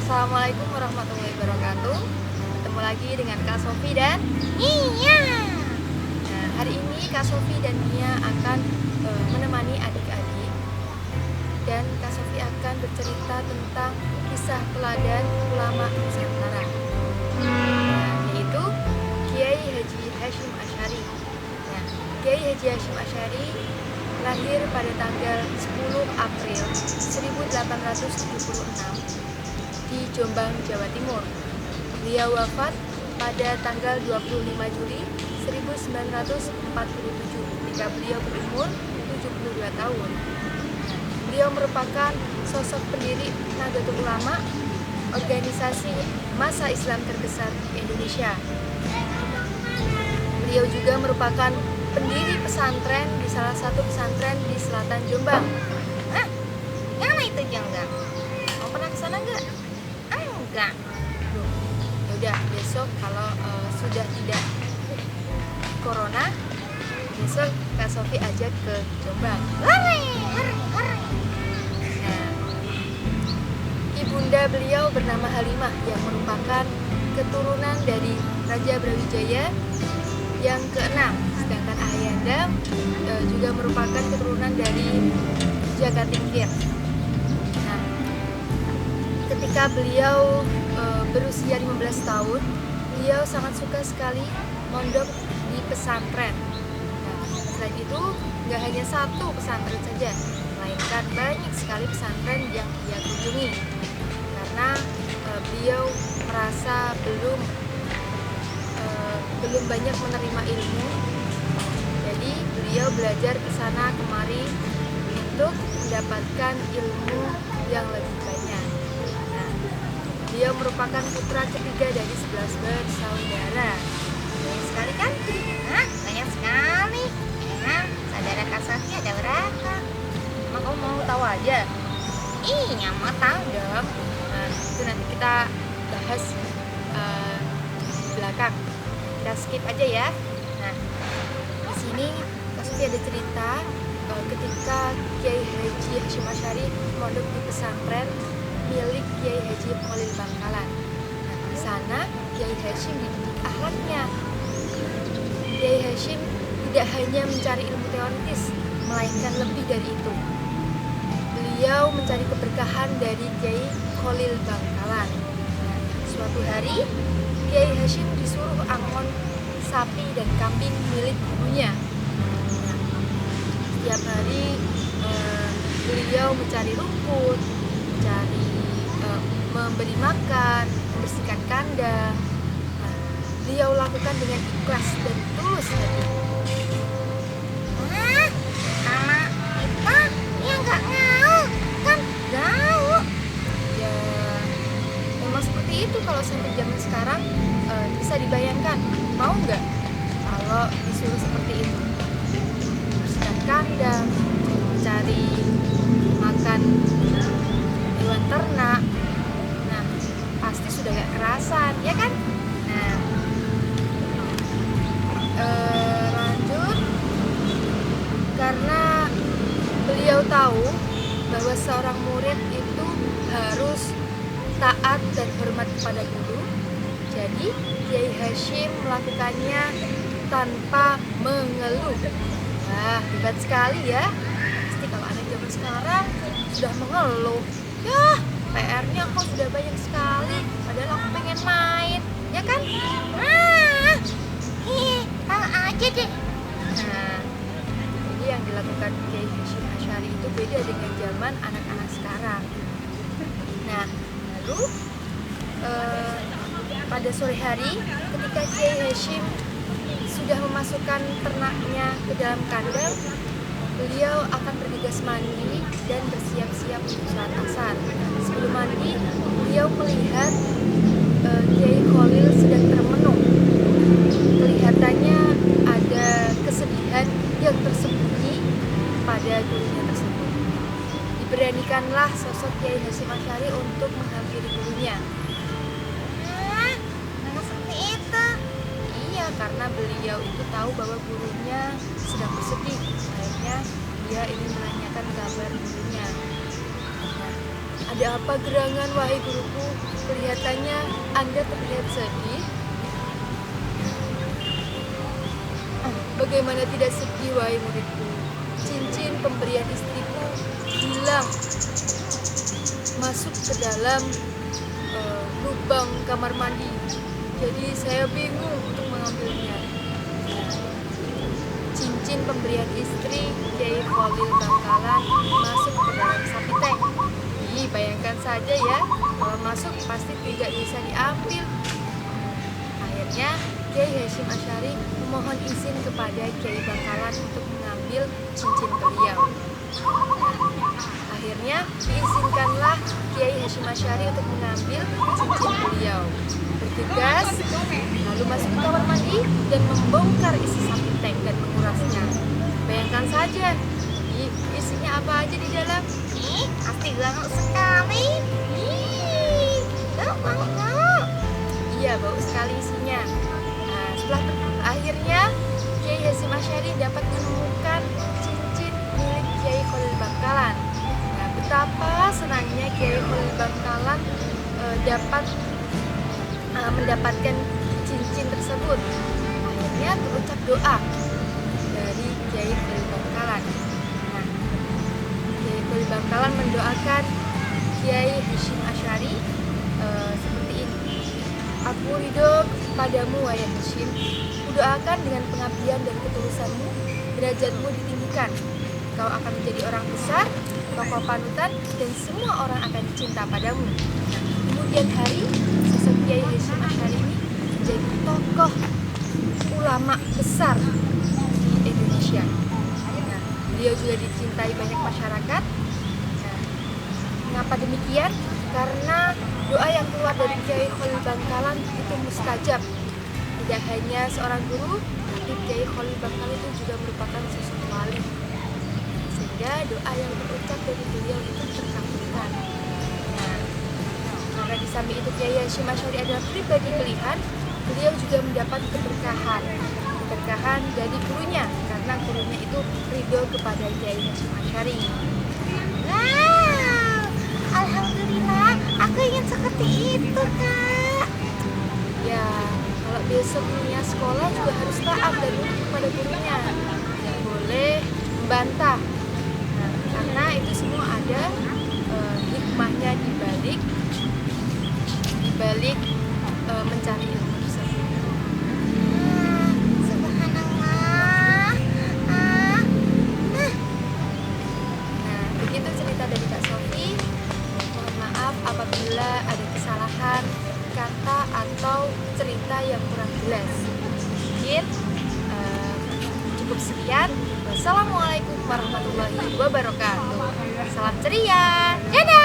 Assalamualaikum warahmatullahi wabarakatuh. Ketemu lagi dengan Kak Sofi dan Nia. Nah, hari ini Kak Sofi dan Nia akan menemani adik-adik, dan Kak Sofi akan bercerita tentang kisah teladan ulama Nusantara, yaitu Kiai Haji Hasyim Asy'ari. Nah, Kiai Haji Hasyim Asy'ari lahir pada tanggal 10 April 1876 di Jombang, Jawa Timur. Beliau wafat pada tanggal 25 Juli 1947 ketika beliau berumur 72 tahun. Beliau merupakan sosok pendiri Nahdlatul Ulama, organisasi massa Islam terbesar di Indonesia. Beliau juga merupakan pendiri pesantren di salah satu pesantren di selatan Jombang. Nah, yang mana itu Jombang? Mau pernah kesana nggak? Enggak. Yaudah, besok kalau sudah tidak corona, besok Kak Sofi ajak ke Jombang. Hore. Nah, ibunda beliau bernama Halimah yang merupakan keturunan dari Raja Brawijaya yang keenam, sedangkan ayahanda juga merupakan keturunan dari Jagatingkir. Nah, ketika beliau berusia 15 tahun, beliau sangat suka sekali mondok di pesantren. Nah, selain itu, nggak hanya satu pesantren saja, melainkan banyak sekali pesantren yang ia kunjungi, karena beliau merasa belum banyak menerima ilmu. Jadi beliau belajar ke sana kemari untuk mendapatkan ilmu yang lebih banyak. Nah, beliau merupakan putra ketiga dari 11 bersaudara. Banyak sekali kan? Hah? Banyak sekali. Nah, saudara Kak Sofi ada berapa? Emang kamu mau tahu aja? Iya, mau tahu dong. Nah, itu nanti kita bahas di belakang. Kita skip aja ya. Nah, di sini Kak Sofi ada cerita ketika Kiai Haji Hasyim Asy'ari mondok di pesantren milik Kiai Haji Khalil Bangkalan. Nah, di sana Kiai Hasyim dididik akhlaknya. Kiai Hasyim tidak hanya mencari ilmu teoritis, melainkan lebih dari itu. Beliau mencari keberkahan dari Kiai Khalil Bangkalan. Nah, suatu hari Kiai Hasyim disuruh angon sapi dan kambing milik ibunya. Nah, setiap hari beliau mencari rumput, memberi makan, membersihkan kandang. Nah, beliau lakukan dengan ikhlas dan tulus hati. Sama kita ya nggak ngau, kan ngau. Ya, memang seperti itu. Kalau sampai zaman sekarang bisa dibayangkan, mau nggak kalau disuruh seperti itu? Membersihkan kandang, mencari makan hewan ternak. Nah, pasti sudah gak kerasan, ya kan? Nah, lanjut. Karena beliau tahu bahwa seorang murid itu harus taat dan hormat kepada guru, jadi Kiai Hasyim melakukannya tanpa mengeluh. Wah, hebat sekali ya. Pasti kalau anak zaman sekarang sudah mengeluh, ya PR-nya kok sudah banyak sekali, padahal aku pengen main, ya kan? Tahu aja deh. Nah, jadi yang dilakukan Kiai Hasyim Asy'ari itu beda dengan zaman anak-anak sekarang. Nah, lalu pada sore hari ketika Kiai Hasyim sudah memasukkan ternaknya ke dalam kandang, beliau akan bergegas mandi dan bersiap-siap untuk sholat asar. Sebelum mandi, beliau melihat Kiai Khalil sedang termenung. Kelihatannya ada kesedihan yang tersembunyi pada gurunya tersebut. Diberanikanlah sosok Kiai Hasyim Asy'ari untuk menghampiri gurunya. Seperti itu? Iya, karena beliau itu tahu bahwa gurunya sedang bersedih. Akhirnya dia ingin menanyakan kabar gurunya. Nah, Ada apa gerangan, wahai guruku? Kelihatannya Anda terlihat sedih. Bagaimana tidak sedih, wahai muridku? Cincin pemberian istriku hilang, masuk ke dalam lubang kamar mandi. Jadi saya bingung untuk mengambilnya. Cincin pemberian istri Kiai Khalil Bangkalan masuk ke dalam sapi tank. Bayangkan saja ya, kalau masuk pasti tidak bisa diambil. Akhirnya Kiai Hasyim Asy'ari memohon izin kepada Kiai Bangkalan untuk mengambil cincin beliau. Akhirnya diizinkanlah Kiai Hasyim Asy'ari untuk mengambil cincin beliau. Bergegas, lalu masuk ke kamar mandi dan membongkar isi sapi tank dan mengurasnya. Bayangkan saja, isinya apa aja di dalam? Pasti banget sekali. Bau banget. Iya, bau sekali isinya. Nah, setelah akhirnya Kiai Hasyim Asy'ari dapat menemukan cincin milik Kiai Khalil Bangkalan. Nah, betapa senangnya Kiai Khalil Bangkalan dapat mendapatkan cincin tersebut. Akhirnya terucap doa dari Kiai Khalil Bangkalan. Nah, Kiai Khalil Bangkalan mendoakan Kiai Hasyim Asy'ari seperti ini. Aku ridho padamu, wahai Hasyim. Kudoakan dengan pengabdian dan ketulusanmu, derajatmu ditinggikan. Kau akan menjadi orang besar, tokoh panutan, dan semua orang akan cinta padamu. Nah, kemudian hari, sosok Kiai Hasyim Asy'ari ini menjadi tokoh ulama besar di Indonesia. Nah, beliau juga dicintai banyak masyarakat. Nah, mengapa demikian? Karena doa yang keluar dari Kiai Khalil Bangkalan itu mustajab. Tidak hanya seorang guru, tapi Kiai Khalil Bangkalan itu juga merupakan sosok wali. Sehingga doa yang berucap dari beliau itu terkabulkan. Nah, karena di samping itu Kiai Hasyim Asy'ari adalah pribadi pilihan, beliau juga mendapat keberkahan dari gurunya, karena gurunya itu ridho kepada Kiai Hasyim Asy'ari. Wow, alhamdulillah, aku ingin seperti itu, Kak. Ya, kalau besok punya sekolah juga harus taat dan nurut kepada gurunya, tidak boleh membantah. Nah, karena itu semua ada hikmahnya di balik mencari ilmu tersebut. Subhanallah. Nah, begitu cerita dari Kak Sofi. Mohon maaf apabila ada kesalahan kata atau cerita yang kurang jelas. Mungkin cukup sekian. Wassalamualaikum warahmatullahi wabarakatuh. Salam ceria. Dadah.